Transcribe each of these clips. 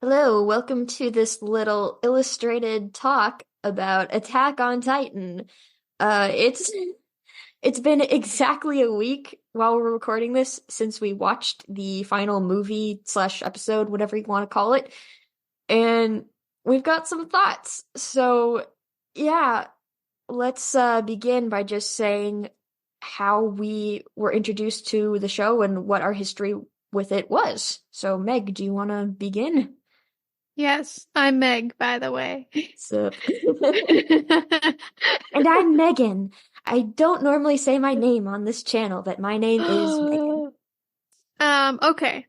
Hello, welcome to this little illustrated talk about Attack on Titan. It's been exactly a week while we're recording this since we watched the final movie slash episode, whatever you want to call it, and we've got some thoughts. So, yeah, let's begin by just saying how we were introduced to the show and what our history with it was. So, Meg, do you want to begin? Yes, I'm Meg, by the way. Sup? And I'm Megan. I don't normally say my name on this channel, but my name is Megan. Okay.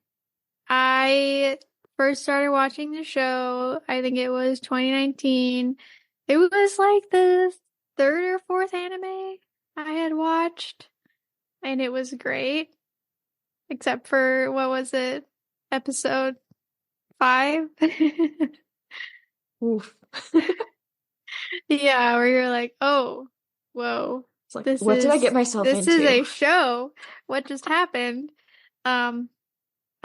I first started watching the show, I think it was 2019. It was like the third or fourth anime I had watched, and it was great, except for what was it? Episode 5? Oof. Yeah, where you're like, "Oh, whoa. It's like, This what did I get is myself this is into? a show. What just happened?" Um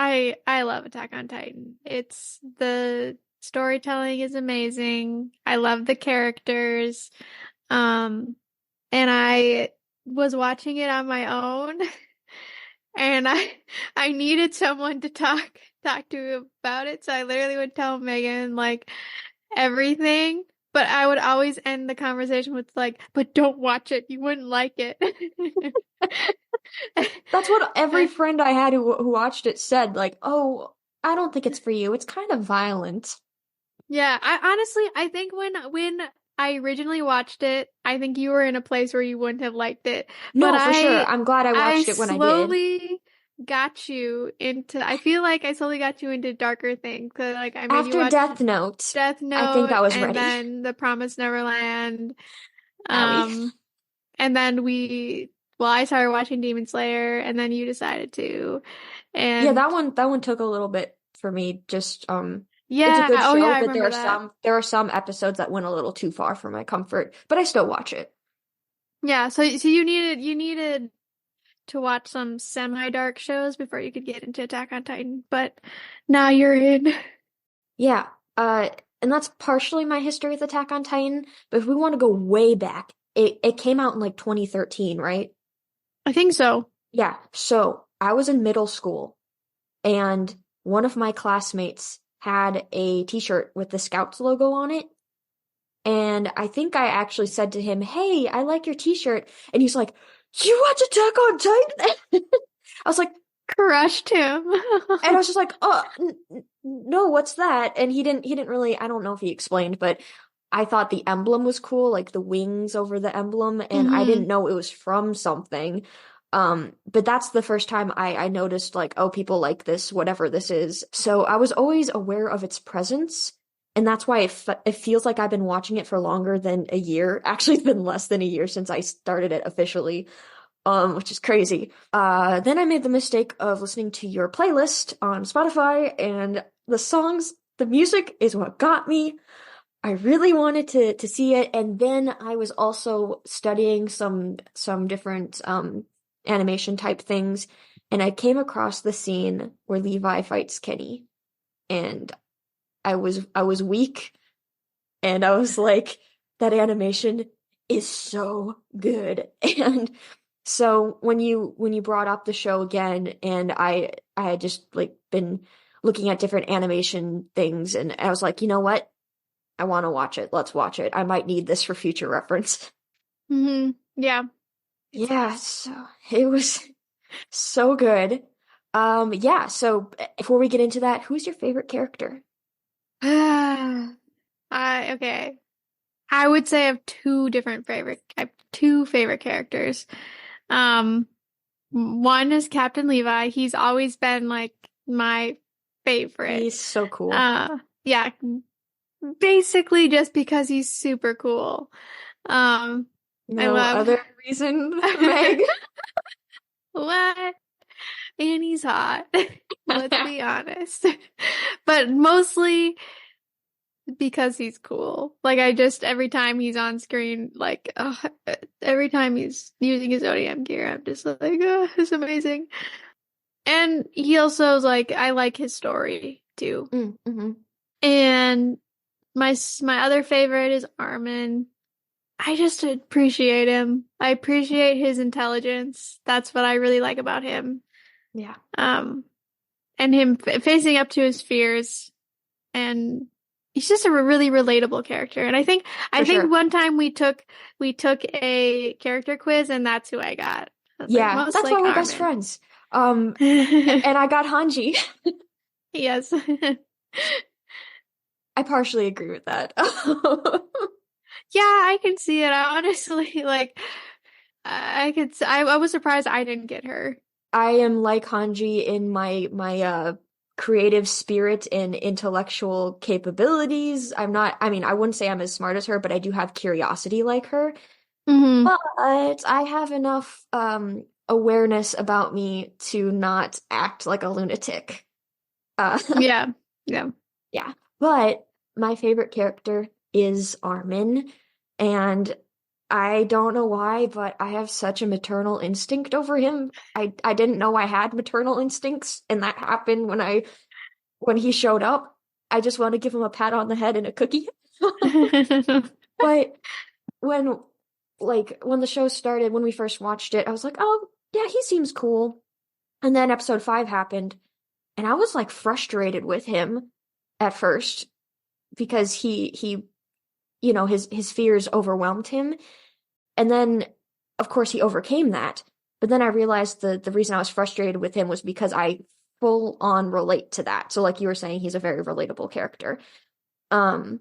I love Attack on Titan. It's the storytelling is amazing. I love the characters. Um, and I was watching it on my own, and I needed someone to talk to about it. So I literally would tell Megan like everything, but I would always end the conversation with like, "But don't watch it. You wouldn't like it." That's what every friend I had who watched it said. Like, oh, I don't think it's for you. It's kind of violent. Yeah, I think when I originally watched it, I think you were in a place where you wouldn't have liked it. But No, for sure. I I'm glad I I watched it when I did. slowly got you into I feel like I slowly got you into darker things. 'Cause, like I made you After watch Death Note, Death I think I Note was and ready. then The Promised Neverland. Owie. Um and then I started watching Demon Slayer and then you decided to. Yeah, And that one took a little bit for me. Just it's a yeah, good oh yeah, show, I but remember that. there are some episodes that went a little too far for my comfort, but I still watch it. Yeah, so you needed to watch some semi-dark shows before you could get into Attack on Titan, but now you're in. Yeah. And that's partially my history with Attack on Titan, but if we want to go way back, it came out in like 2013, right? I think so. Yeah. So I was in middle school and one of my classmates had a t-shirt with the Scouts logo on it. And I think I actually said to him, "Hey, I like your t-shirt." And he's like, "You watch Attack on Titan?" I was like, Crushed him. and I was just like, "Oh, no, what's that?" And he didn't really, I don't know if he explained, but I thought the emblem was cool, like the wings over the emblem, and I didn't hmm know it was from something. But that's the first time I noticed like, oh, people like this, whatever this is. So I was always aware of its presence. And that's why it feels like I've been watching it for longer than a year. Actually, it's been less than a year since I started it officially, which is crazy. Then I made the mistake of listening to your playlist on Spotify, and the music is what got me. I really wanted to see it, and then I was also studying some different animation type things, and I came across the scene where Levi fights Kenny, and I was weak, and I was like, that animation is so good. And so when you brought up the show again, and I had just like been looking at different animation things, and I was like, you know what? I want to watch it. Let's watch it. I might need this for future reference. Yeah. Yeah, so it was so good. Yeah, so before we get into that, who's your favorite character? Okay. I would say I have two favorite characters. Um, One is Captain Levi. He's always been like my favorite. He's so cool. Yeah, basically just because he's super cool. Um, I No love other reason, Meg. what? And he's hot. Let's be honest. But mostly because he's cool. Like I just every time he's on screen, like every time he's using his ODM gear, I'm just like, oh, it's amazing. And he also is like I like his story too. Mm-hmm. And my other favorite is Armin. I just appreciate him. I appreciate his intelligence. That's what I really like about him. Yeah, Um, and him facing up to his fears, and he's just a really relatable character. And for I think sure. one time we took a character quiz, and that's who I got. I was like, Yeah, most that's why like we're best Armin. friends. And I got Hanji. Yes. I partially agree with that. Yeah, I can see it. I honestly like I was surprised I didn't get her. I am like Hanji in my creative spirit and intellectual capabilities. I mean, I wouldn't say I'm as smart as her, but I do have curiosity like her. Hmm. But I have enough awareness about me to not act like a lunatic. Uh Yeah. Yeah. yeah. But my favorite character is Armin, and I don't know why, but I have such a maternal instinct over him. I didn't know I had maternal instincts, and that happened when he showed up. I just want to give him a pat on the head and a cookie. But when when the show started, when we first watched it, I was like, "Oh, yeah, he seems cool." And then episode 5 happened, and I was like frustrated with him at first because his fears overwhelmed him. And then, of course, he overcame that. But then I realized the reason I was frustrated with him was because I full on relate to that. So, like you were saying, he's a very relatable character. Um,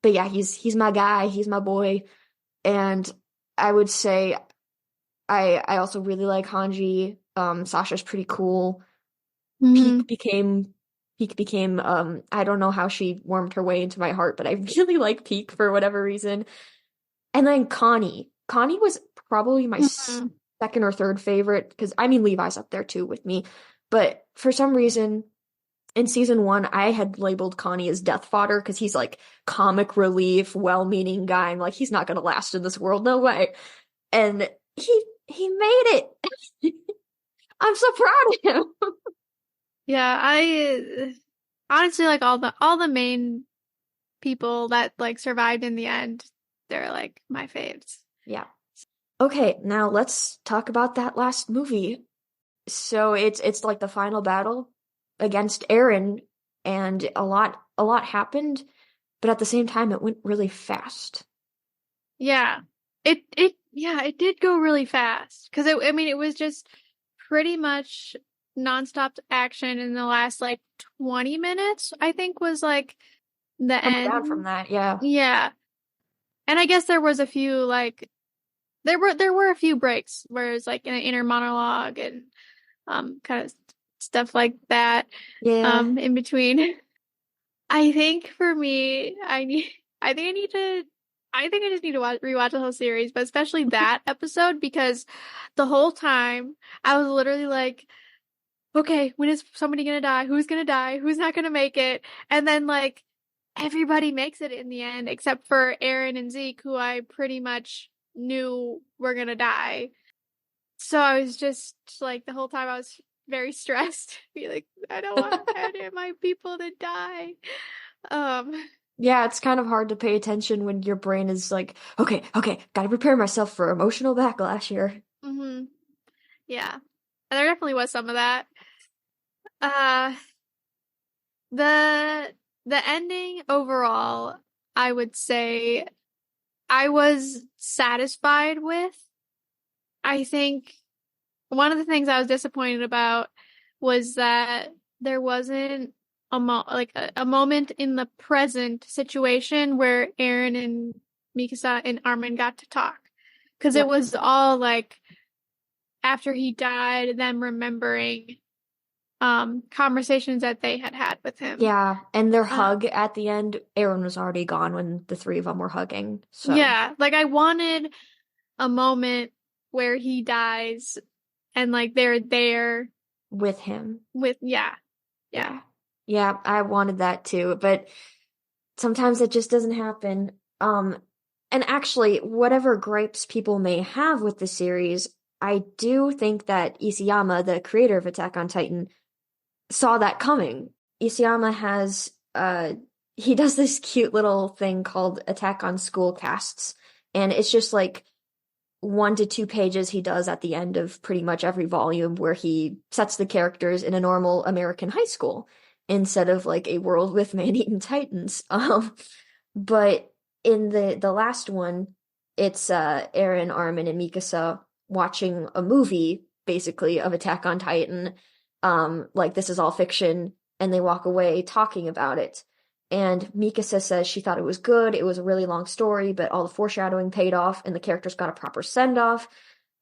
but yeah, he's my guy, he's my boy, and I would say I also really like Hanji. Sasha's pretty cool. Hmm. Peak became Peak became I don't know how she wormed her way into my heart, but I really like Peak for whatever reason. And then Connie. Connie was probably my Hmm. second or third favorite because I mean Levi's up there too with me. But for some reason in season 1 I had labeled Connie as death fodder because he's like comic relief, well-meaning guy. I'm like he's not gonna last in this world, no way. And he made it. I'm so proud of him. Yeah, I honestly like all the main people that like survived in the end. They're like my faves. Yeah. Okay, now let's talk about that last movie. So it's like the final battle against Eren, and a lot happened, but at the same time it went really fast. Yeah. It did go really fast because I mean it was just pretty much nonstop action in the last like 20 minutes, I think was like the Coming down from end. that, yeah. Yeah. And I guess there was a few like there were a few breaks where it's like an inner monologue and kind of stuff like that Yeah. in between. I think for me, I think I need to, I think I just need to rewatch the whole series, but especially that episode because the whole time I was literally like, okay, when is somebody gonna die? Who's gonna die? Who's not gonna make it? And then like everybody makes it in the end except for Aaron and Zeke, who I pretty much knew were gonna die. So I was just like the whole time I was very stressed. Be like, I don't want any of my people to die. Um, Yeah, it's kind of hard to pay attention when your brain is like, okay, okay, gotta prepare myself for emotional backlash here. hmm yeah. And there definitely was some of that. Uh, the the ending overall, I would say I was satisfied with. I think one of the things I was disappointed about was that there wasn't a moment in the present situation where Aaron and Mikasa and Armin got to talk. Because it Yep. was all like after he died, them remembering conversations that they had had with him. Yeah, and their Uh, hug at the end, Aaron was already gone when the three of them were hugging. So, yeah, like I wanted a moment where he dies and like they're there with him. with yeah, yeah. Yeah. Yeah, I wanted that too, but sometimes it just doesn't happen. And actually, whatever gripes people may have with the series, I do think that Isayama, the creator of Attack on Titan, saw that coming. Isayama has he does this cute little thing called Attack on School Casts, and it's just like 1 to 2 pages he does at the end of pretty much every volume where he sets the characters in a normal American high school instead of like a world with man-eaten titans. But in the last one, it's Eren, Armin, and Mikasa watching a movie basically of Attack on Titan. Like this is all fiction, and they walk away talking about it. And Mikasa says she thought it was good. It was a really long story, but all the foreshadowing paid off and the characters got a proper send-off.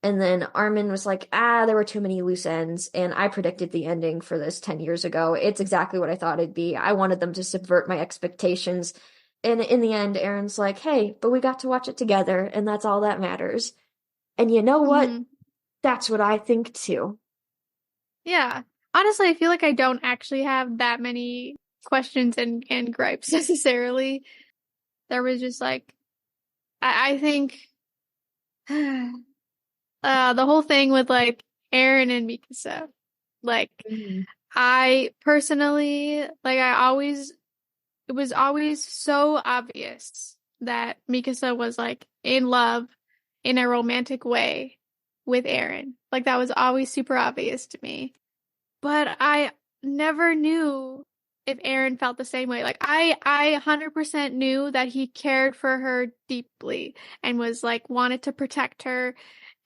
And then Armin was like, there were too many loose ends. And I predicted the ending for this 10 years ago. It's exactly what I thought it'd be. I wanted them to subvert my expectations. And in the end, Aaron's like, hey, but we got to watch it together, and that's all that matters. And you know what? Hmm. That's what I think too. Yeah. Honestly, I feel like I don't actually have that many questions and gripes necessarily. There was just like I think the whole thing with like Aaron and Mikasa. Like Mhm. I personally like I always it was always so obvious that Mikasa was like in love in a romantic way with Aaron. Like that was always super obvious to me. But I never knew if Aaron felt the same way. Like I 100% knew that he cared for her deeply and was like wanted to protect her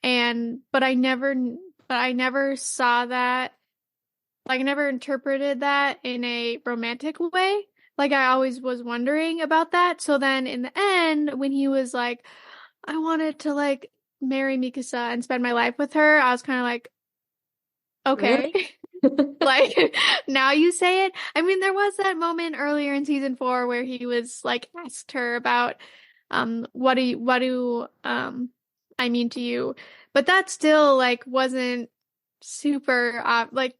and but I never saw that like I never interpreted that in a romantic way. Like I always was wondering about that. So then in the end when he was like I wanted to like marry Mikasa and spend my life with her, I was kind of like Really? okay. Like now you say it. I mean, there was that moment earlier in season 4 where he was like asked her about what do I mean to you? But that still like wasn't super like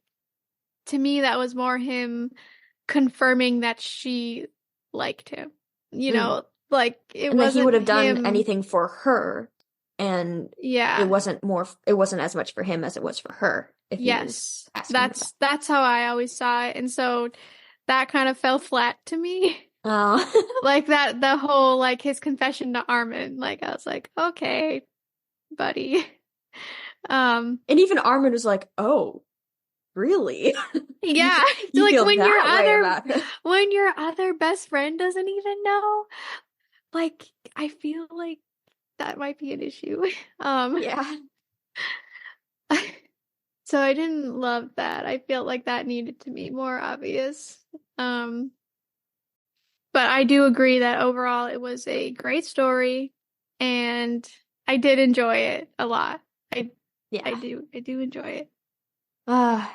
to me that was more him confirming that she liked him. You Mm. know, like it And that he would wasn't have done him. anything for her, and Yeah. it wasn't as much for him as it was for her if he was Yes. asking her That's how I always saw it. And so that kind of fell flat to me. that. Like that, the whole like his confession to Armin, like I was like, okay, buddy. Um, And even Armin was like, "Oh, really? yeah, You like feel that way about her?" when your other best friend doesn't even know, like I feel like that might be an issue. Um, Yeah. so I didn't love that. I felt like that needed to be more obvious. Um, but I do agree that overall it was a great story and I did enjoy it a lot. I Yeah. I do enjoy it. Uh,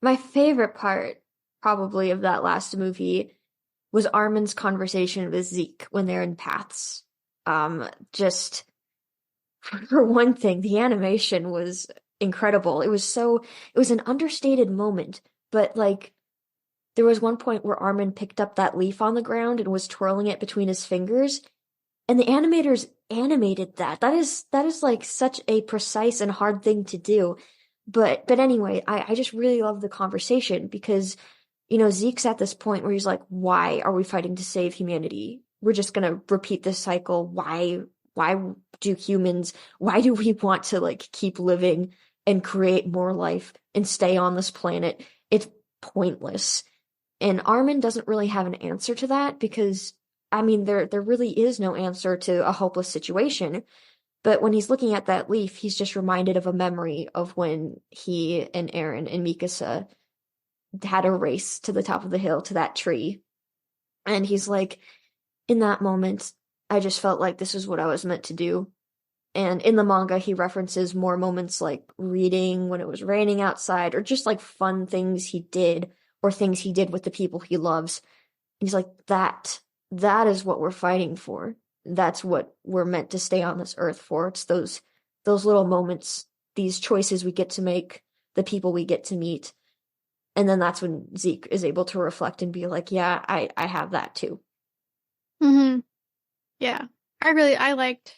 my favorite part, probably, of that last movie was Armin's conversation with Zeke when they're in Paths. Just for one thing, the animation was incredible. It was an understated moment, but like there was one point where Armin picked up that leaf on the ground and was twirling it between his fingers, and the animators animated that. That is like such a precise and hard thing to do. But anyway, I just really love the conversation because, Zeke's at this point where he's like, why are we fighting to save humanity? We're just gonna repeat this cycle. Why do why do we want to like keep living and create more life and stay on this planet? It's pointless. And Armin doesn't really have an answer to that because I mean there really is no answer to a hopeless situation. But when he's looking at that leaf, he's just reminded of a memory of when he and Aaron and Mikasa had a race to the top of the hill to that tree. And he's like, in that moment, I just felt like this is what I was meant to do. And in the manga, he references more moments like reading when it was raining outside, or just like fun things he did, or things he did with the people he loves. And he's like, that is what we're fighting for. That's what we're meant to stay on this earth for. It's those little moments, these choices we get to make, the people we get to meet. And then that's when Zeke is able to reflect and be like, yeah, I have that too. Hmm. Yeah. I really liked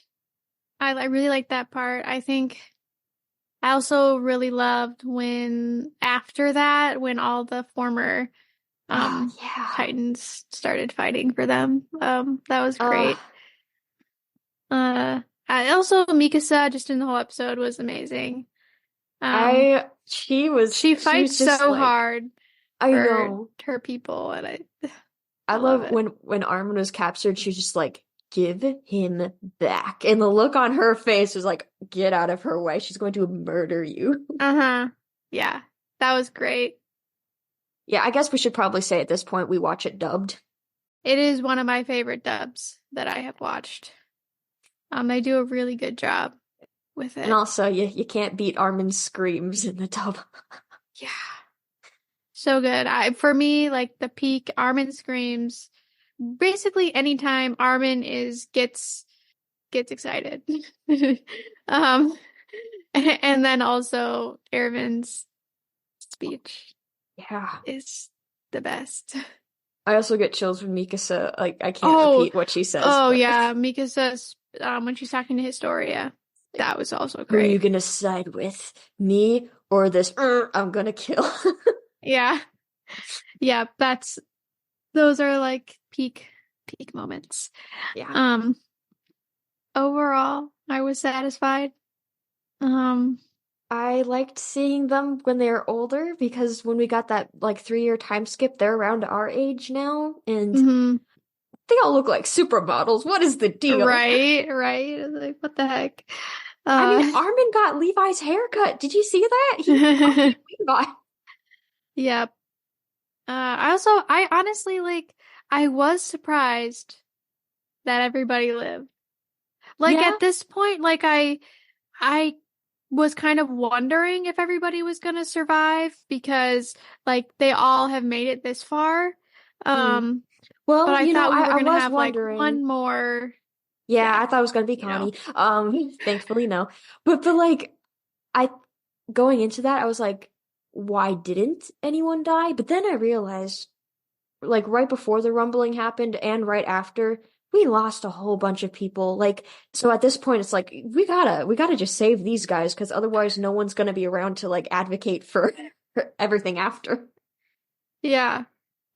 that part. I think I also really loved when after that when all the former Ah, um yeah. Titans started fighting for them. That was Uh, great. I also Mikasa just in the whole episode was amazing. Um, she she was fights just so like, hard I for know. her people, and I I love love it. when Armin was captured, she was just like, give him back. And the look on her face was like, get out of her way. She's going to murder you. Uh-huh. Yeah, that was great. Yeah, I guess we should probably say at this point we watch it dubbed. It is one of my favorite dubs that I have watched. They do a really good job with And it. also, you can't beat Armin's screams in the dub. Yeah. So good. For me, like the peak Armin screams, basically anytime Armin is gets excited. Um, and then also Erwin's speech Yeah. is the best. I also get chills when Mikasa, like, I can't Oh, repeat what she says, oh but yeah, Mika says when she's talking to Historia, that was also who are you great. gonna side with? Me or this I'm gonna kill? Yeah, yeah, those are like peak moments. Yeah. Um, Overall, I was satisfied. Um, I liked seeing them when they were older because when we got that like 3 year time skip, they're around our age now, and mhm. they all look like supermodels. What is the deal? Right, right. Like, what the heck? I mean, Uh, Armin got Levi's haircut. Did you see that? He copied Levi. yeah. I honestly like, I was surprised that everybody lived. Like Yeah, at this point, like I was kind of wondering if everybody was gonna survive because like they all have made it this far. mm. Um, but Well, I thought we were I gonna was have like wondering. one more Yeah, death, I thought it was gonna be you know? Connie. Thankfully no. But like I going into that, I was like, why didn't anyone die? But then I realized, like right before the rumbling happened and right after, we lost a whole bunch of people. Like, so at this point, it's like we gotta just save these guys because otherwise, no one's gonna be around to like advocate for, for everything after. Yeah.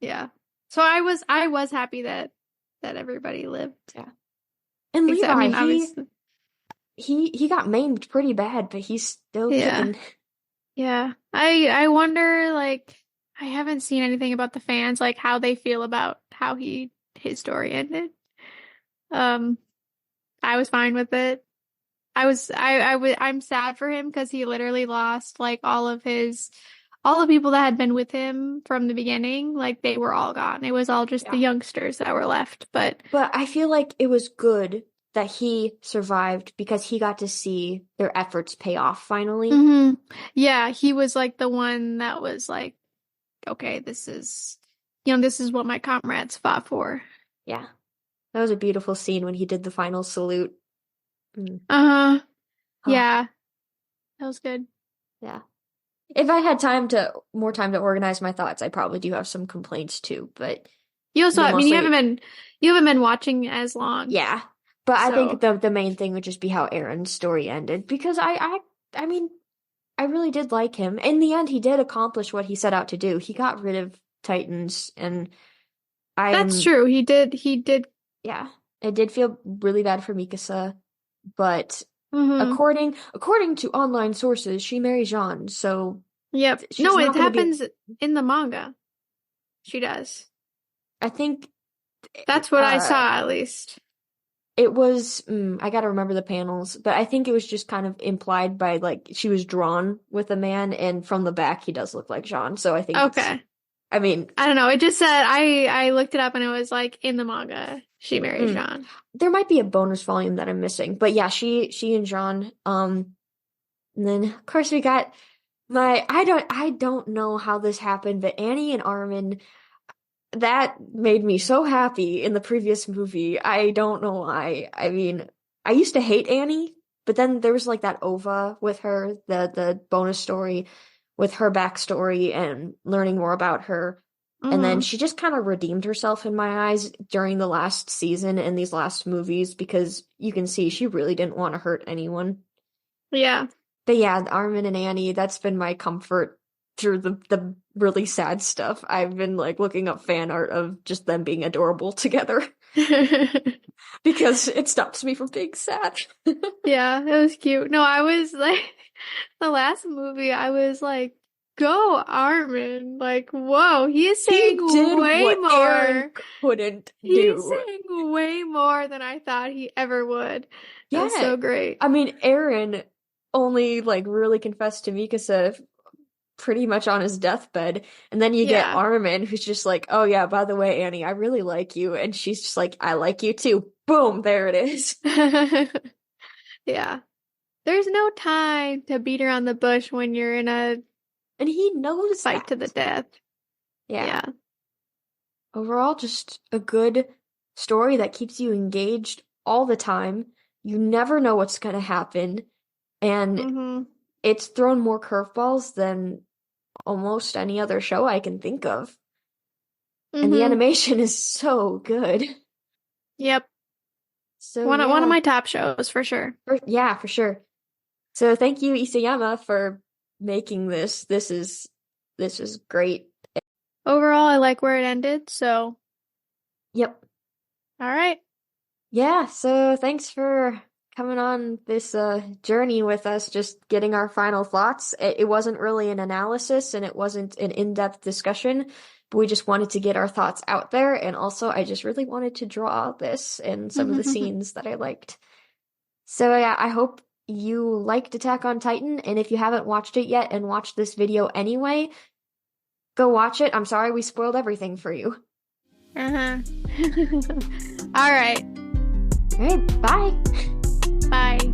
Yeah. So I was happy that everybody lived. Yeah. And Except I Levi, mean obviously he got maimed pretty bad, but he's still yeah. kicking. Yeah. I wonder like I haven't seen anything about the fans like how they feel about how his story ended. Um I was fine with it. I'm sad for him because he literally lost like all the people that had been with him from the beginning, like they were all gone. It was all just the Yeah. youngsters that were left. But But I feel like it was good that he survived because he got to see their efforts pay off finally. hmm yeah, he was like the one that was like, okay, this is what my comrades fought for. Yeah. That was a beautiful scene when he did the final salute. Mm. Uh-huh. Oh, Yeah, that was good. yeah. If I had more time to organize my thoughts, I probably do have some complaints too, but You also, they're I mean, mostly, you haven't been watching as long, yeah. But I think so the main thing would just be how Aaron's story ended because I mean, I really did like him. In the end, he did accomplish what he set out to do. He got rid of Titans, and that's I'm, true. He did. yeah, I did feel really bad for Mikasa, but hmm according to online sources, she marries Jean, so Yep. she's No, not it going to be. happens in the manga. She does. I think That's what I uh saw, at least. it was I gotta remember the panels, but I think it was just kind of implied by like she was drawn with a man, and from the back he does look like Jean, so I think it's. Okay. I mean, I don't know. It just said I looked it up and it was like in the manga she marries mm, Jean. there might be a bonus volume that I'm missing, but yeah, she and Jean. And then of course we got my I don't know how this happened, but Annie and Armin. That made me so happy in the previous movie. I don't know why. I mean, I used to hate Annie, but then there was like that OVA with her, the bonus story with her backstory and learning more about her. And then hmm she just kind of redeemed herself in my eyes during the last season and these last movies because you can see she really didn't want to hurt anyone. Yeah. But yeah, Armin and Annie, that's been my comfort through the really sad stuff. I've been like looking up fan art of just them being adorable together because it stops me from being sad. Yeah, it was cute. No, I was like, the last movie, I was like, go Armin. Like, whoa, he's He saying did way what Aaron more. couldn't He's do. saying way more than I thought he ever would. That was Yeah. so great. I mean, Aaron only like really confessed to Mikasa pretty much on his deathbed. And then you get Yeah. Armin, who's just like, oh yeah, by the way, Annie, I really like you. And she's just like, I like you too. Boom, there it is. Yeah. There's no time to beat around the bush when you're in a And he knows fight to the that. death. Yeah. Yeah. Overall, just a good story that keeps you engaged all the time. You never know what's going to happen. And Mm-hmm. it's thrown more curveballs than almost any other show I can think of. And the Mm-hmm. animation is so good. Yep. So One of yeah, my top shows for sure. for sure. So thank you, Isayama, for making this. This is great. Overall, I like where it ended, so Yep. all right. Yeah, so thanks for coming on this journey with us, just getting our final thoughts. It wasn't really an analysis and it wasn't an in-depth discussion, but we just wanted to get our thoughts out there. And also, I just really wanted to draw this and some of the scenes that I liked. So yeah, I hope you liked Attack on Titan, and if you haven't watched it yet and watched this video anyway, go watch it. I'm sorry we spoiled everything for you. Uh-huh. All right. All right, bye. Bye.